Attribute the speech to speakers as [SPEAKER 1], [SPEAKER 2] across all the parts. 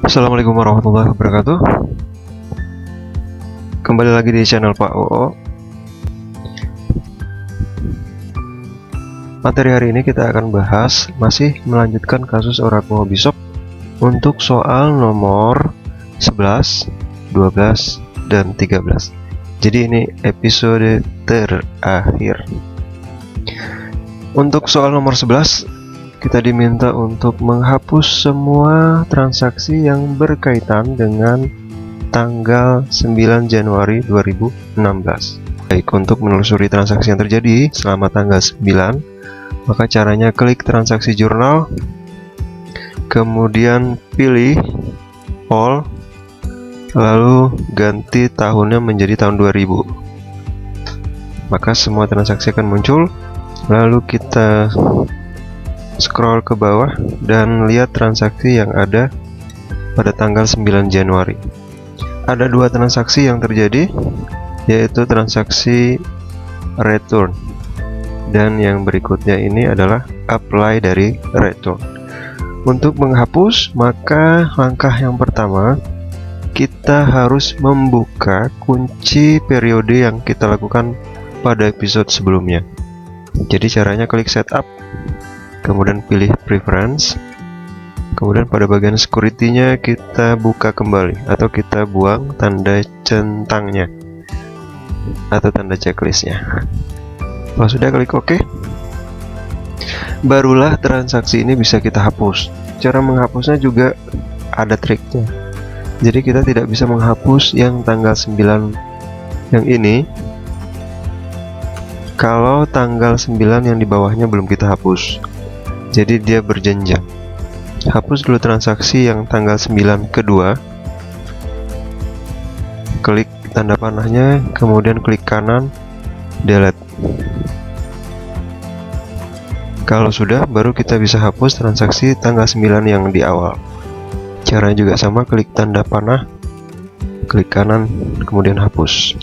[SPEAKER 1] Assalamualaikum warahmatullahi wabarakatuh. Kembali lagi di channel Pak OO. Materi hari ini kita akan bahas, masih melanjutkan kasus Oracle Hobbyshop untuk soal nomor 11, 12, dan 13. Jadi ini episode terakhir. Untuk soal nomor 11, kita diminta untuk menghapus semua transaksi yang berkaitan dengan tanggal 9 Januari 2016. Baik, untuk menelusuri transaksi yang terjadi selama tanggal 9, maka caranya klik transaksi jurnal, kemudian pilih all, lalu ganti tahunnya menjadi tahun 2000. Maka semua transaksi akan muncul. Lalu kita scroll ke bawah dan lihat transaksi yang ada pada tanggal 9 Januari. Ada dua transaksi yang terjadi, yaitu transaksi return, dan yang berikutnya ini adalah apply dari return. Untuk menghapus, maka langkah yang pertama, kita harus membuka kunci periode yang kita lakukan pada episode sebelumnya. Jadi caranya klik setup, kemudian pilih preference, kemudian pada bagian security-nya kita buka kembali atau kita buang tanda centangnya atau tanda checklist-nya. Kalau sudah, klik OK. Barulah transaksi ini bisa kita hapus. Cara menghapusnya juga ada triknya. Jadi kita tidak bisa menghapus yang tanggal 9 yang ini kalau tanggal 9 yang di bawahnya belum kita hapus. Jadi dia berjenjang. Hapus dulu transaksi yang tanggal 9 kedua. Klik tanda panahnya, kemudian klik kanan, delete. Kalau sudah, baru kita bisa hapus transaksi tanggal 9 yang di awal. Caranya juga sama, klik tanda panah, klik kanan, kemudian hapus.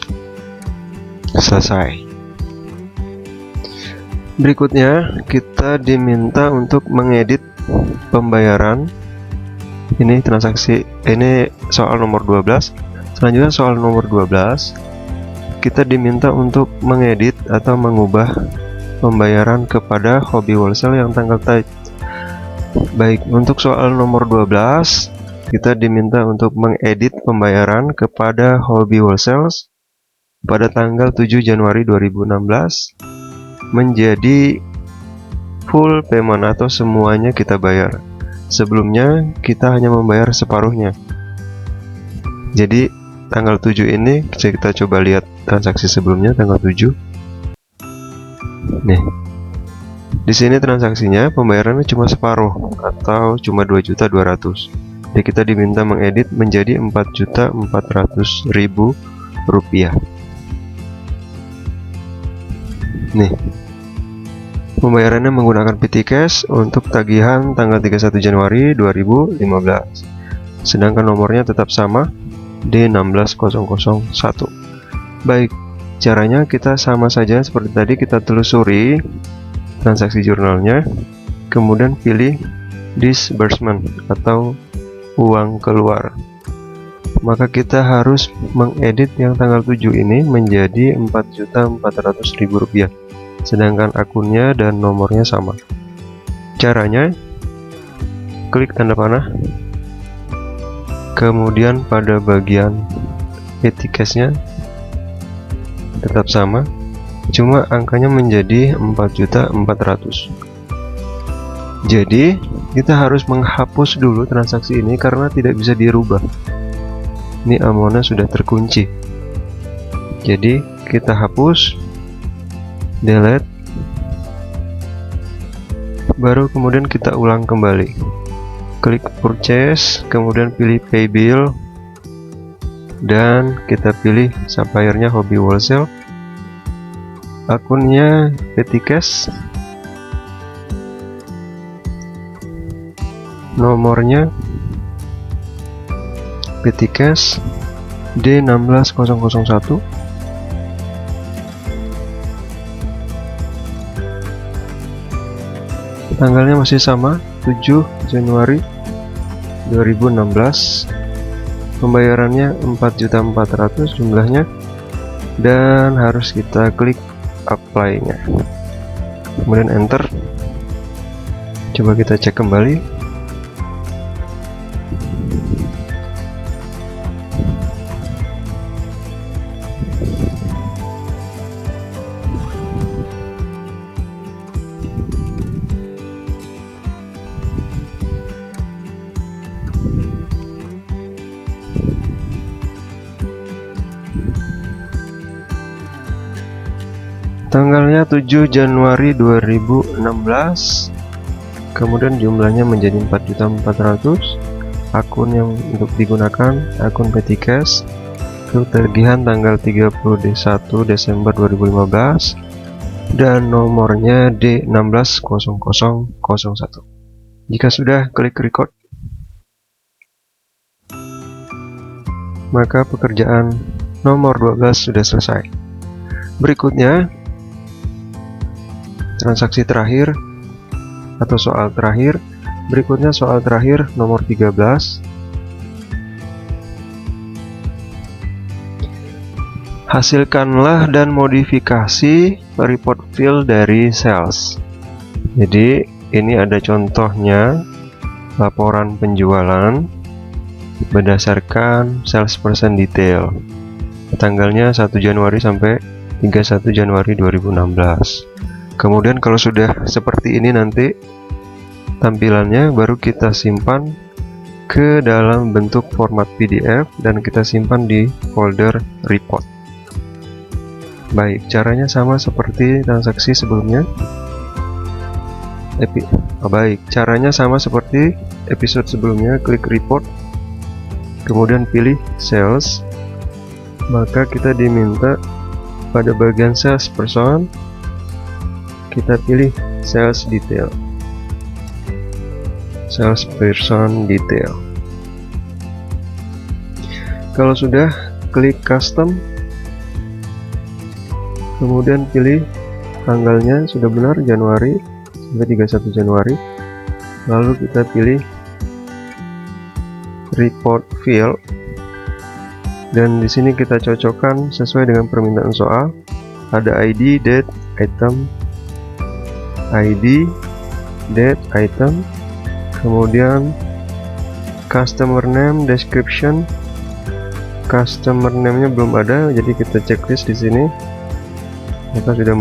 [SPEAKER 1] Selesai. Berikutnya kita diminta untuk mengedit pembayaran. Ini transaksi, ini soal nomor 12. Selanjutnya soal nomor 12, kita diminta untuk mengedit atau mengubah pembayaran kepada Hobby Wholesale yang tanggal tight. Baik, untuk soal nomor 12, kita diminta untuk mengedit pembayaran kepada Hobby Wholesale pada tanggal 7 Januari 2016 menjadi full payment atau semuanya kita bayar. Sebelumnya kita hanya membayar separuhnya. Jadi tanggal 7 ini kita coba lihat transaksi sebelumnya tanggal 7. Nih. Di sini transaksinya pembayarannya cuma separuh atau cuma 2.200.000. Jadi kita diminta mengedit menjadi 4.400.000 rupiah. Nih. Pembayarannya menggunakan PT Cash untuk tagihan tanggal 31 Januari 2015. Sedangkan nomornya tetap sama, D16001. Baik, caranya kita sama saja seperti tadi, kita telusuri transaksi jurnalnya, kemudian pilih disbursement atau uang keluar. Maka kita harus mengedit yang tanggal 7 ini menjadi 4.400.000 rupiah. Sedangkan akunnya dan nomornya sama. Caranya, klik tanda panah, kemudian pada bagian etiketnya tetap sama, cuma angkanya menjadi 4.400.000. Jadi kita harus menghapus dulu transaksi ini karena tidak bisa dirubah. Ini amonnya sudah terkunci. Jadi kita hapus, delete, baru kemudian kita ulang kembali. Klik purchase, kemudian pilih pay bill, dan kita pilih suppliernya Hobby Wholesale, akunnya PT Cash, nomornya PT Cash D16001. Tanggalnya masih sama, 7 Januari 2016, pembayarannya 4.400.000 jumlahnya, dan harus kita klik apply nya, kemudian enter. Coba kita cek kembali. Tanggalnya 7 Januari 2016, kemudian jumlahnya menjadi 4.400.000. Akun yang untuk digunakan akun Petty Cash, ketagihan tanggal 31 Desember 2015, dan nomornya D160001. Jika sudah, klik record, maka pekerjaan nomor 12 sudah selesai. Berikutnya transaksi terakhir atau soal terakhir. Berikutnya soal terakhir nomor 13. Hasilkanlah dan modifikasi report field dari sales. Jadi ini ada contohnya laporan penjualan berdasarkan salesperson detail. Tanggalnya 1 Januari sampai 31 Januari 2016. Kemudian kalau sudah seperti ini nanti tampilannya, baru kita simpan ke dalam bentuk format PDF dan kita simpan di folder report. Baik, caranya sama seperti transaksi sebelumnya. Caranya sama seperti episode sebelumnya. Klik report, kemudian pilih sales. Maka kita diminta pada bagian sales person, kita pilih sales detail, sales person detail. Kalau sudah, klik custom, kemudian pilih tanggalnya sudah benar, Januari sampai 31 Januari. Lalu kita pilih report field, dan di sini kita cocokkan sesuai dengan permintaan soal. Ada ID, date, item, ID, date, item, kemudian customer name, description. Customer name-nya belum ada, jadi kita checklist di sini. Maka sudah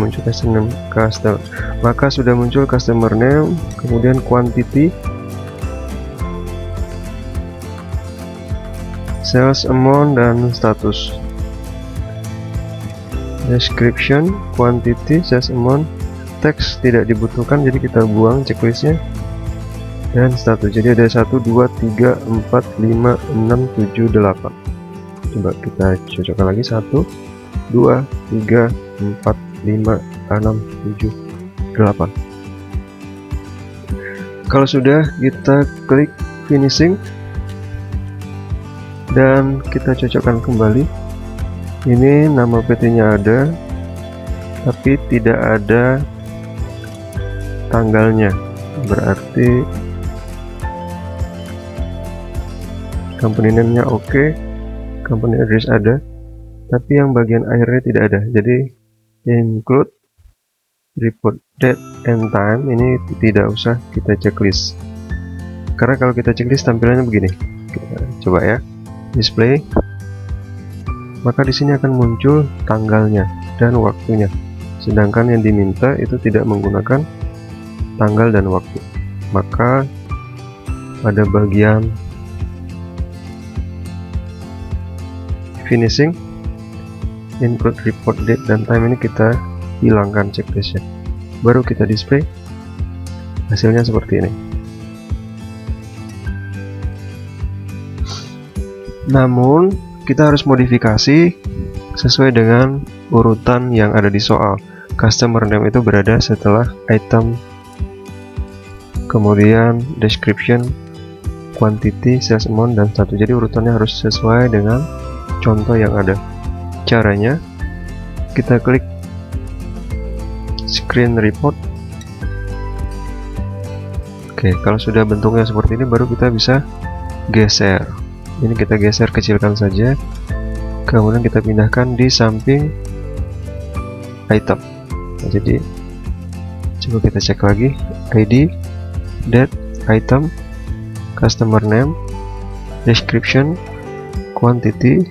[SPEAKER 1] muncul customer name, kemudian quantity, sales amount, dan status. Description, quantity, sales amount. Teks tidak dibutuhkan, jadi kita buang checklistnya. Dan status, jadi ada 1, 2, 3, 4, 5, 6, 7, 8. Coba kita cocokkan lagi. 1, 2, 3, 4, 5, 6, 7, 8. Kalau sudah, kita klik finishing dan kita cocokkan kembali. Ini nama PT nya ada, tapi tidak ada tanggalnya, berarti company name nya oke, company address ada, tapi yang bagian akhirnya tidak ada. Jadi include report date and time ini tidak usah kita checklist, karena kalau kita checklist tampilannya begini. Kita coba ya, display, maka di sini akan muncul tanggalnya dan waktunya, sedangkan yang diminta itu tidak menggunakan tanggal dan waktu. Maka pada bagian finishing, include report date dan time ini kita hilangkan checklistnya, baru kita display. Hasilnya seperti ini. Namun kita harus modifikasi sesuai dengan urutan yang ada di soal. Customer name itu berada setelah item, kemudian description, quantity, sales amount, dan status. Jadi urutannya harus sesuai dengan contoh yang ada. Caranya, kita klik screen report. Oke, kalau sudah bentuknya seperti ini, baru kita bisa geser. Ini kita geser, kecilkan saja, kemudian kita pindahkan di samping item. Nah, jadi coba kita cek lagi, ID, date, item, customer name, description, quantity,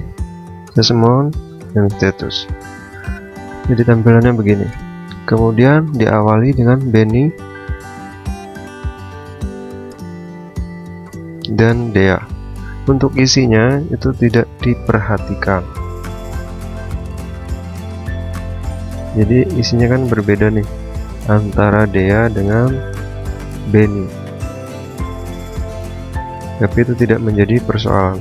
[SPEAKER 1] sales amount, dan status. Jadi tampilannya begini. Kemudian diawali dengan Benny dan Dea. Untuk isinya itu tidak diperhatikan. Jadi isinya kan berbeda nih antara Dea dengan Benny. Tapi itu tidak menjadi persoalan.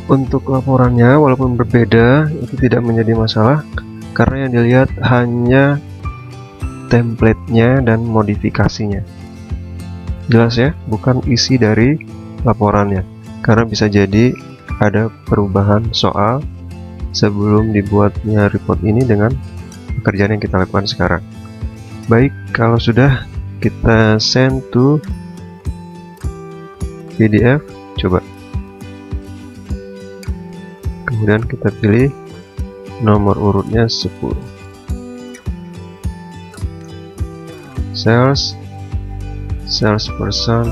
[SPEAKER 1] Untuk laporannya walaupun berbeda itu tidak menjadi masalah, karena yang dilihat hanya template-nya dan modifikasinya. Jelas ya, bukan isi dari laporannya, karena bisa jadi ada perubahan soal sebelum dibuatnya report ini dengan pekerjaan yang kita lakukan sekarang. Baik, kalau sudah, kita send to PDF. Coba, kemudian kita pilih nomor urutnya 10, salesperson,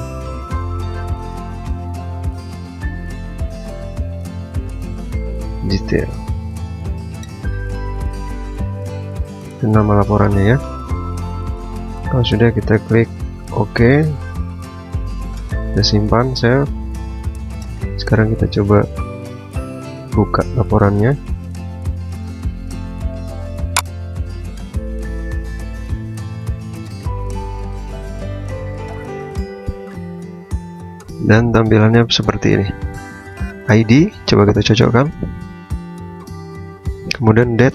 [SPEAKER 1] detail, itu nama laporannya ya. Kalau sudah, kita klik OK, kita simpan, save. Sekarang kita coba buka laporannya. Dan tampilannya seperti ini. ID coba kita cocokkan, kemudian date,